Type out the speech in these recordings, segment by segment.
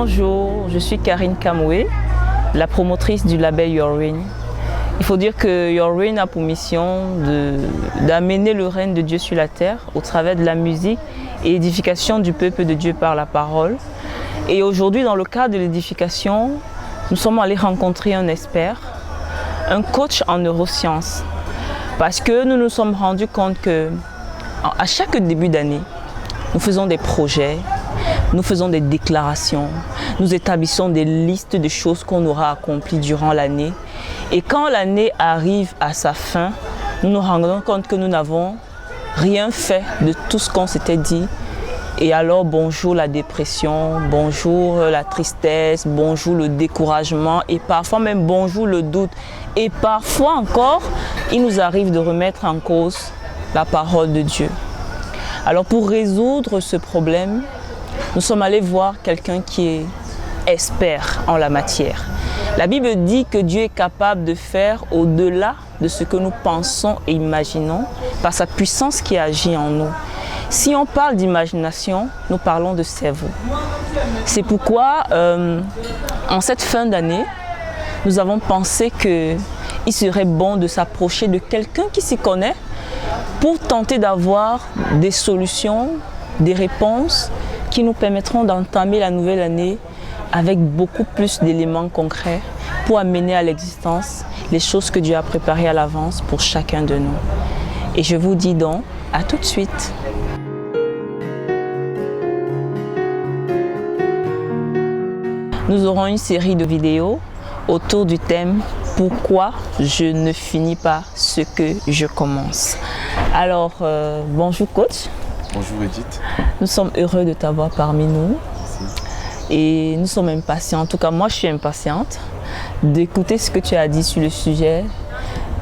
Bonjour, je suis Karine Kamoué, la promotrice du label Your Reign. Il faut dire que Your Reign a pour mission d'amener le règne de Dieu sur la terre au travers de la musique et l'édification du peuple de Dieu par la parole. Et aujourd'hui, dans le cadre de l'édification, nous sommes allés rencontrer un expert, un coach en neurosciences, parce que nous nous sommes rendus compte que à chaque début d'année, nous faisons des projets, nous faisons des déclarations, nous établissons des listes de choses qu'on aura accomplies durant l'année. Et quand l'année arrive à sa fin, nous nous rendons compte que nous n'avons rien fait de tout ce qu'on s'était dit. Et alors bonjour la dépression, bonjour la tristesse, bonjour le découragement et parfois même bonjour le doute. Et parfois encore, il nous arrive de remettre en cause la parole de Dieu. Alors pour résoudre ce problème, nous sommes allés voir quelqu'un qui est expert en la matière. La Bible dit que Dieu est capable de faire au-delà de ce que nous pensons et imaginons par sa puissance qui agit en nous. Si on parle d'imagination, nous parlons de cerveau. C'est pourquoi, en cette fin d'année, nous avons pensé qu'il serait bon de s'approcher de quelqu'un qui s'y connaît pour tenter d'avoir des solutions, des réponses qui nous permettront d'entamer la nouvelle année avec beaucoup plus d'éléments concrets pour amener à l'existence les choses que Dieu a préparées à l'avance pour chacun de nous. Et je vous dis donc, à tout de suite. Nous aurons une série de vidéos autour du thème « Pourquoi je ne finis pas ce que je commence ?» Alors, bonjour coach. Bonjour Edith. Nous sommes heureux de t'avoir parmi nous. Merci. Et nous sommes impatients, en tout cas moi je suis impatiente d'écouter ce que tu as dit sur le sujet,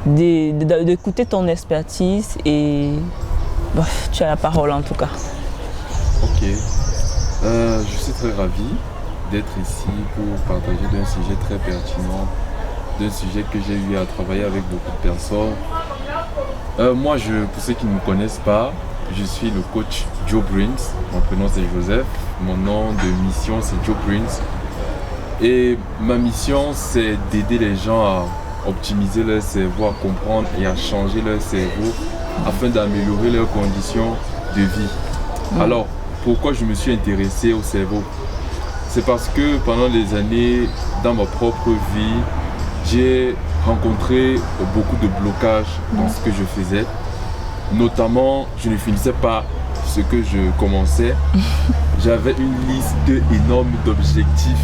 d'écouter ton expertise et bref, tu as la parole en tout cas. Ok, je suis très ravi d'être ici pour partager d'un sujet très pertinent, d'un sujet que j'ai eu à travailler avec beaucoup de personnes. Moi, pour ceux qui ne me connaissent pas, je suis le coach Joe Prince, mon prénom c'est Joseph, mon nom de mission c'est Joe Prince. Et ma mission c'est d'aider les gens à optimiser leur cerveau, à comprendre et à changer leur cerveau afin d'améliorer leurs conditions de vie. Alors, pourquoi je me suis intéressé au cerveau? C'est parce que pendant des années, dans ma propre vie, j'ai rencontré beaucoup de blocages dans ce que je faisais. Notamment, je ne finissais pas ce que je commençais. J'avais une liste énorme d'objectifs,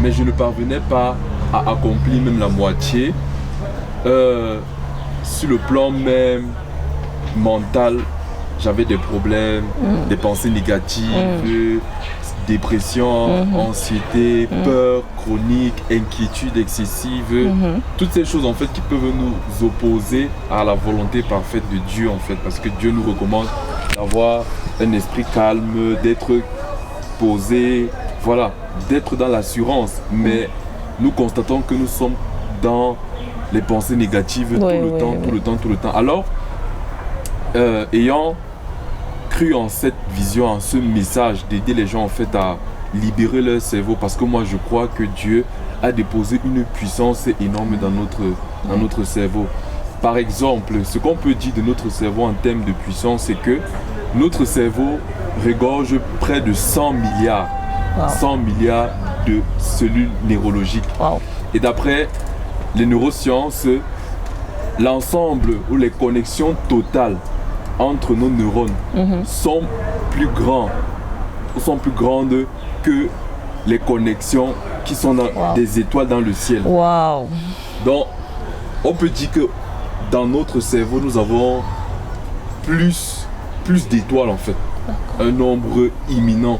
mais je ne parvenais pas à accomplir même la moitié. Sur le plan même mental, j'avais des problèmes, des pensées négatives, dépression, anxiété, peur chronique, inquiétude excessive, toutes ces choses en fait qui peuvent nous opposer à la volonté parfaite de Dieu en fait, parce que Dieu nous recommande d'avoir un esprit calme, d'être posé, voilà, d'être dans l'assurance, mais nous constatons que nous sommes dans les pensées négatives tout le temps. Alors, ayant cru en cette vision, en ce message d'aider les gens en fait à libérer leur cerveau, parce que moi je crois que Dieu a déposé une puissance énorme dans notre cerveau. Par exemple, ce qu'on peut dire de notre cerveau en termes de puissance, c'est que notre cerveau regorge près de 100 milliards, 100 milliards de cellules neurologiques. Et d'après les neurosciences, l'ensemble ou les connexions totales entre nos neurones sont plus grandes que les connexions qui sont dans des étoiles dans le ciel. Donc, on peut dire que dans notre cerveau, nous avons plus d'étoiles en fait, un nombre imminent.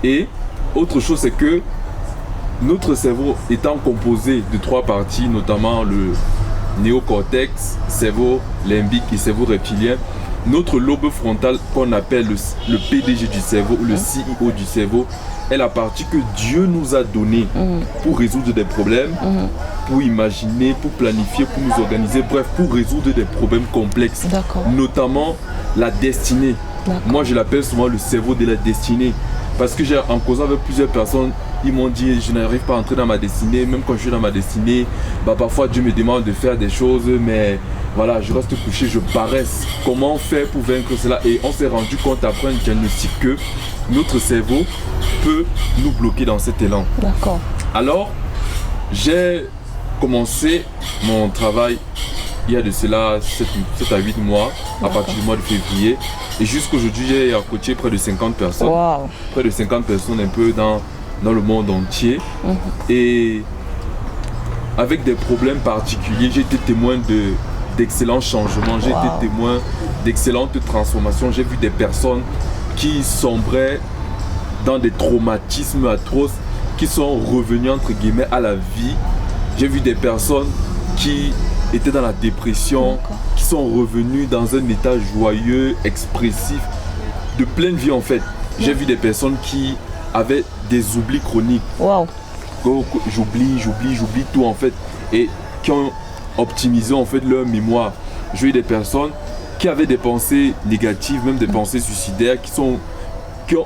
Et autre chose, c'est que notre cerveau étant composé de 3 parties, notamment le néocortex, cerveau limbique et cerveau reptilien, notre lobe frontal qu'on appelle le PDG du cerveau ou le CEO du cerveau est la partie que Dieu nous a donnée pour résoudre des problèmes, pour imaginer, pour planifier, pour nous organiser, bref, pour résoudre des problèmes complexes, notamment la destinée. Moi, je l'appelle souvent le cerveau de la destinée. Parce que j'ai en causant avec plusieurs personnes, ils m'ont dit je n'arrive pas à entrer dans ma destinée. Même quand je suis dans ma destinée, parfois Dieu me demande de faire des choses, mais voilà, je reste couché, je paresse. Comment faire pour vaincre cela? Et on s'est rendu compte après un diagnostic que notre cerveau peut nous bloquer dans cet élan. D'accord. Alors, j'ai commencé mon travail il y a de cela 7 à 8 mois, à partir du mois de février. Et jusqu'aujourd'hui, j'ai coaché près de 50 personnes. Wow. Près de 50 personnes un peu dans le monde entier. Et avec des problèmes particuliers, j'ai été témoin d'excellents changements, j'ai été témoin d'excellentes transformations. J'ai vu des personnes qui sombraient dans des traumatismes atroces, qui sont revenues entre guillemets à la vie. J'ai vu des personnes qui étaient dans la dépression, qui sont revenues dans un état joyeux, expressif, de pleine vie en fait. J'ai vu des personnes qui avaient des oublis chroniques. Wow. J'oublie tout en fait, et qui ont optimisé en fait leur mémoire. J'ai eu des personnes qui avaient des pensées négatives, même des pensées suicidaires, qui ont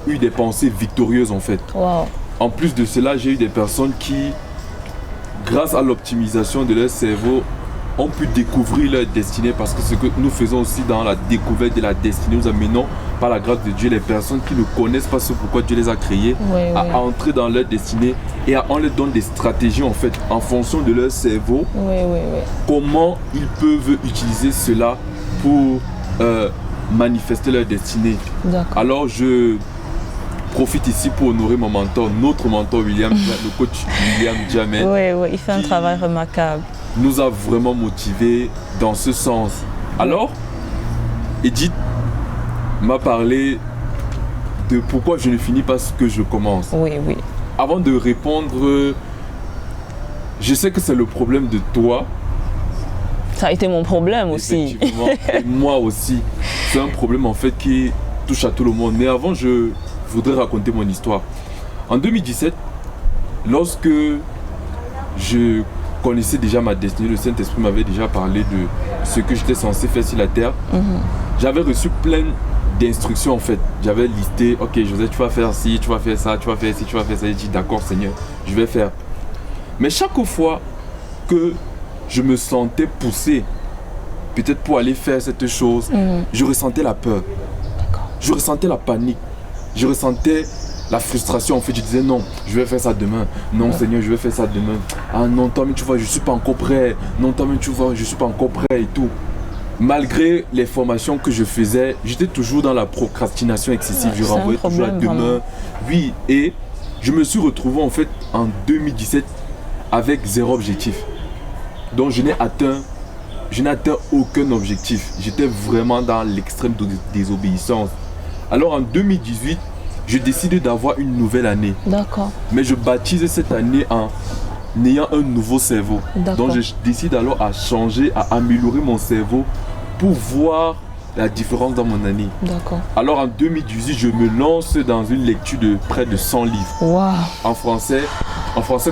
eu des pensées victorieuses en fait. Wow. En plus de cela, j'ai eu des personnes qui, grâce à l'optimisation de leur cerveau, ont pu découvrir leur destinée, parce que ce que nous faisons aussi dans la découverte de la destinée, nous amenons par la grâce de Dieu les personnes qui ne connaissent pas ce pourquoi Dieu les a créées à entrer dans leur destinée, et on leur donne des stratégies en fait en fonction de leur cerveau, comment ils peuvent utiliser cela pour manifester leur destinée. Alors je profite ici pour honorer mon mentor, notre mentor William, le coach William Jamen. Oui, il fait un travail remarquable. Nous a vraiment motivés dans ce sens. Alors, Edith m'a parlé de pourquoi je ne finis pas ce que je commence. Oui. Avant de répondre, je sais que c'est le problème de toi. Ça a été mon problème aussi. Effectivement, et moi aussi. C'est un problème en fait qui touche à tout le monde. Mais avant, je voudrais raconter mon histoire. En 2017, lorsque je connaissais déjà ma destinée, le Saint-Esprit m'avait déjà parlé de ce que j'étais censé faire sur la terre. J'avais reçu plein d'instructions en fait. J'avais listé, ok Joseph, tu vas faire ci, tu vas faire ça, tu vas faire ci, tu vas faire ça. J'ai dit d'accord Seigneur, je vais faire. Mais chaque fois que je me sentais poussé, peut-être pour aller faire cette chose, je ressentais la peur. Je ressentais la panique. Je ressentais la frustration. En fait, je disais non, je vais faire ça demain. Non Seigneur, je vais faire ça demain. Ah non, toi mais tu vois, je suis pas encore prêt. Non, toi mais tu vois, je suis pas encore prêt et tout. Malgré les formations que je faisais, j'étais toujours dans la procrastination excessive. Je renvoyais toujours à demain. Vraiment. Oui, et je me suis retrouvé en fait en 2017 avec 0 objectif. Donc je n'ai atteint aucun objectif. J'étais vraiment dans l'extrême désobéissance. Alors en 2018, je décide d'avoir une nouvelle année. D'accord. Mais je baptise cette année en ayant un nouveau cerveau. Donc je décide alors à changer, à améliorer mon cerveau pour voir la différence dans mon année. D'accord. Alors en 2018, je me lance dans une lecture de près de 100 livres. Wow. En français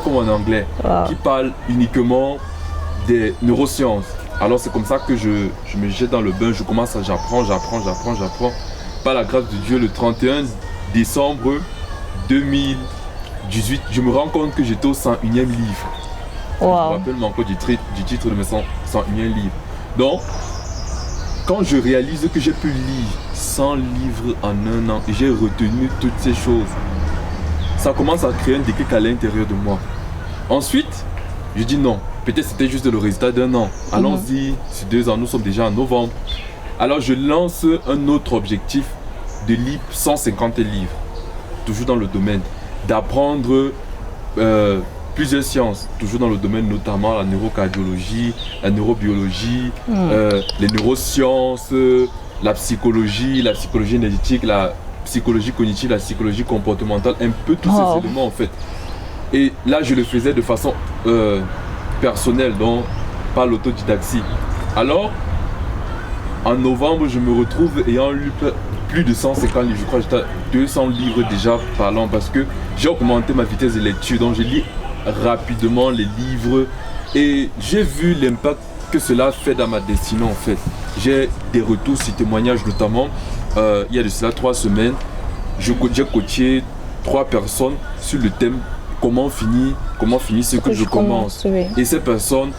comme en anglais, qui parlent uniquement des neurosciences. Alors c'est comme ça que je me jette dans le bain, j'apprends. Par la grâce de Dieu, le 31 décembre 2018, je me rends compte que j'étais au 101e livre. Wow. Je me rappelle encore du titre de mes 101e livre. Donc, quand je réalise que j'ai pu lire 100 livres en un an et j'ai retenu toutes ces choses, ça commence à créer un déclic à l'intérieur de moi. Ensuite, je dis non, peut-être c'était juste le résultat d'un an. Allons-y, sur 2 ans, nous sommes déjà en novembre. Alors je lance un autre objectif de lire 150 livres, toujours dans le domaine, d'apprendre plusieurs sciences, toujours dans le domaine notamment la neurocardiologie, la neurobiologie, les neurosciences, la psychologie énergétique, la psychologie cognitive, la psychologie comportementale, un peu tous ces éléments en fait. Et là je le faisais de façon personnelle, donc par l'autodidactie. Alors en novembre, je me retrouve ayant lu plus de 150 livres. Je crois que j'étais à 200 livres déjà parlant, parce que j'ai augmenté ma vitesse de lecture. Donc, je lis rapidement les livres et j'ai vu l'impact que cela fait dans ma destinée en fait. J'ai des retours sur témoignages, notamment il y a de cela 3 semaines. J'ai coaché 3 personnes sur le thème comment finir ce que je commence. Oui. Et ces personnes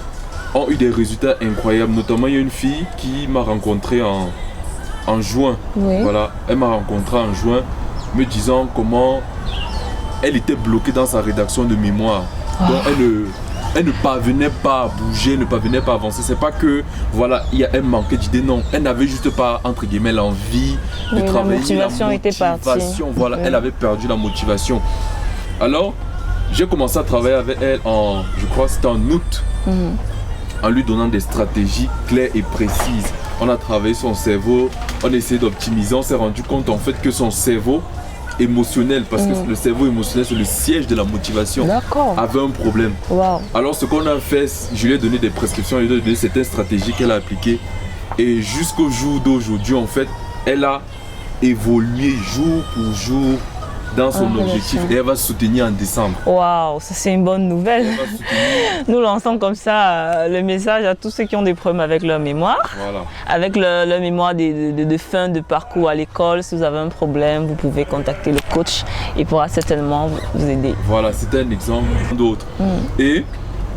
ont eu des résultats incroyables. Notamment, il y a une fille qui m'a rencontré en juin. Oui. Voilà, elle m'a rencontré en juin, me disant comment elle était bloquée dans sa rédaction de mémoire. Donc elle ne parvenait pas à bouger, ne parvenait pas à avancer. C'est pas que voilà, elle manquait d'idées, non. Elle n'avait juste pas, entre guillemets, l'envie de travailler. La motivation était partie. Voilà, elle avait perdu la motivation. Alors, j'ai commencé à travailler avec elle je crois c'était en août, en lui donnant des stratégies claires et précises. On a travaillé son cerveau, on a essayé d'optimiser, on s'est rendu compte en fait que son cerveau émotionnel, parce que le cerveau émotionnel c'est le siège de la motivation, avait un problème. Wow. Alors ce qu'on a fait, je lui ai donné des prescriptions, je lui ai donné certaines stratégies qu'elle a appliquées, et jusqu'au jour d'aujourd'hui en fait, elle a évolué jour pour jour dans son objectif et elle va se soutenir en décembre. Waouh, ça c'est une bonne nouvelle. Nous lançons comme ça le message à tous ceux qui ont des problèmes avec leur mémoire. Voilà. Avec leur mémoire de fin de parcours à l'école. Si vous avez un problème, vous pouvez contacter le coach. Il pourra certainement vous aider. Voilà, c'était un exemple d'autres. Et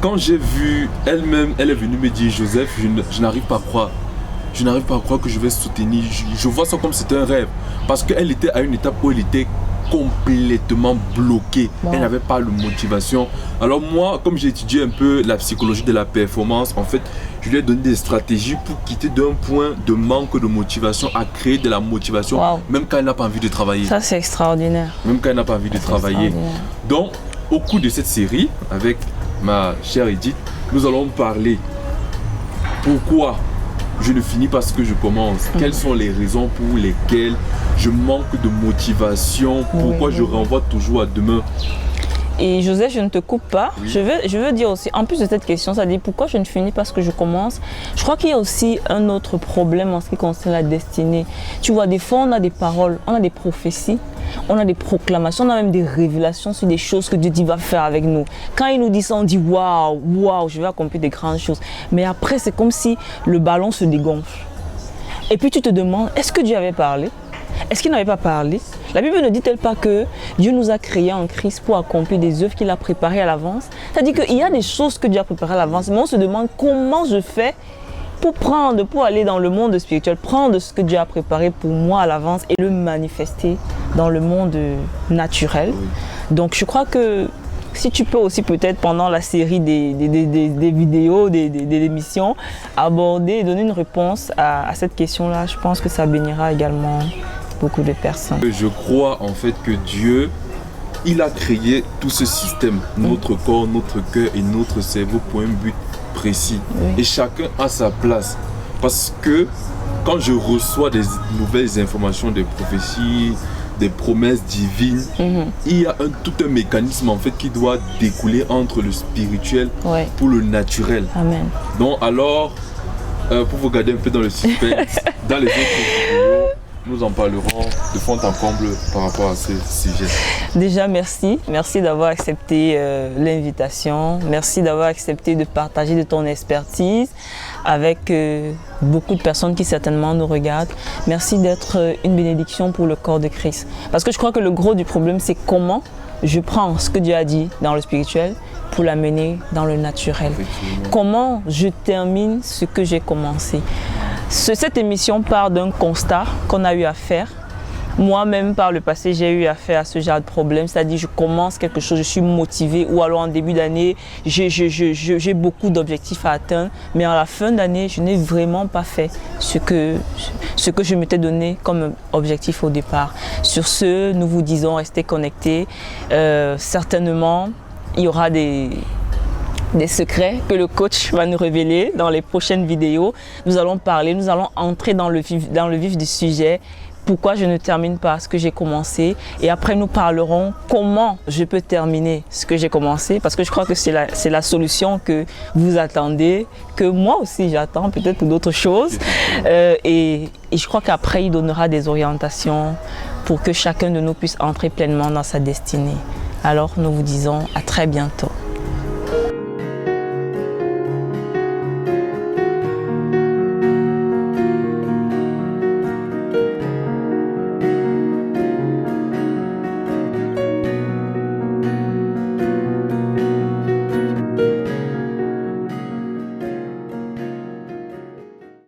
quand j'ai vu elle-même, elle est venue me dire, Joseph, je n'arrive pas à croire. Je n'arrive pas à croire que je vais soutenir. Je vois ça comme c'était un rêve. Parce qu'elle était à une étape où elle était complètement bloquée. Elle n'avait pas de motivation. Alors moi, comme j'ai étudié un peu la psychologie de la performance, en fait, je lui ai donné des stratégies pour quitter d'un point de manque de motivation à créer de la motivation, même quand elle n'a pas envie de travailler. Ça, c'est extraordinaire. Même quand elle n'a pas envie de travailler. Donc, au cours de cette série, avec ma chère Edith, nous allons parler pourquoi je ne finis pas ce que je commence. Quelles sont les raisons pour lesquelles je manque de motivation? Pourquoi je renvoie toujours à demain? Et Joseph, je ne te coupe pas. Je veux dire aussi, en plus de cette question, ça dit pourquoi je ne finis pas ce que je commence. Je crois qu'il y a aussi un autre problème en ce qui concerne la destinée. Tu vois, des fois, on a des paroles, on a des prophéties, on a des proclamations, on a même des révélations sur des choses que Dieu dit va faire avec nous. Quand il nous dit ça, on dit waouh, waouh, je vais accomplir des grandes choses. Mais après, c'est comme si le ballon se dégonfle. Et puis tu te demandes, est-ce que Dieu avait parlé? Est-ce qu'il n'avait pas parlé? La Bible ne dit-elle pas que Dieu nous a créés en Christ pour accomplir des œuvres qu'il a préparées à l'avance? C'est-à-dire qu'il y a des choses que Dieu a préparées à l'avance, mais on se demande comment je fais pour aller dans le monde spirituel, prendre ce que Dieu a préparé pour moi à l'avance et le manifester dans le monde naturel. Donc je crois que si tu peux aussi peut-être pendant la série des vidéos, des émissions, aborder et donner une réponse à cette question-là, je pense que ça bénira également beaucoup de personnes. Je crois en fait que Dieu, il a créé tout ce système, notre corps, notre cœur et notre cerveau pour un but précis. Et chacun a sa place. Parce que quand je reçois des nouvelles informations, des prophéties, des promesses divines, il y a tout un mécanisme en fait qui doit découler entre le spirituel pour le naturel. Amen. Donc alors, pour vous garder un peu dans le suspense, dans les autres vidéos, nous en parlerons de fond en comble par rapport à ce sujet. Déjà, merci. Merci d'avoir accepté l'invitation. Merci d'avoir accepté de partager de ton expertise avec beaucoup de personnes qui certainement nous regardent. Merci d'être une bénédiction pour le corps de Christ. Parce que je crois que le gros du problème, c'est comment je prends ce que Dieu a dit dans le spirituel pour l'amener dans le naturel. Comment je termine ce que j'ai commencé. Cette émission part d'un constat qu'on a eu à faire. Moi-même, par le passé, j'ai eu affaire à ce genre de problème. C'est-à-dire, je commence quelque chose, je suis motivée, ou alors en début d'année, j'ai beaucoup d'objectifs à atteindre, mais à la fin d'année, je n'ai vraiment pas fait ce que je m'étais donné comme objectif au départ. Sur ce, nous vous disons, restez connectés. Certainement, il y aura des secrets que le coach va nous révéler dans les prochaines vidéos. Nous allons parler, nous allons entrer dans le vif du sujet. Pourquoi je ne termine pas ce que j'ai commencé, et après nous parlerons comment je peux terminer ce que j'ai commencé, parce que je crois que c'est la solution que vous attendez, que moi aussi j'attends peut-être pour d'autres choses, et je crois qu'après il donnera des orientations pour que chacun de nous puisse entrer pleinement dans sa destinée. Alors nous vous disons à très bientôt.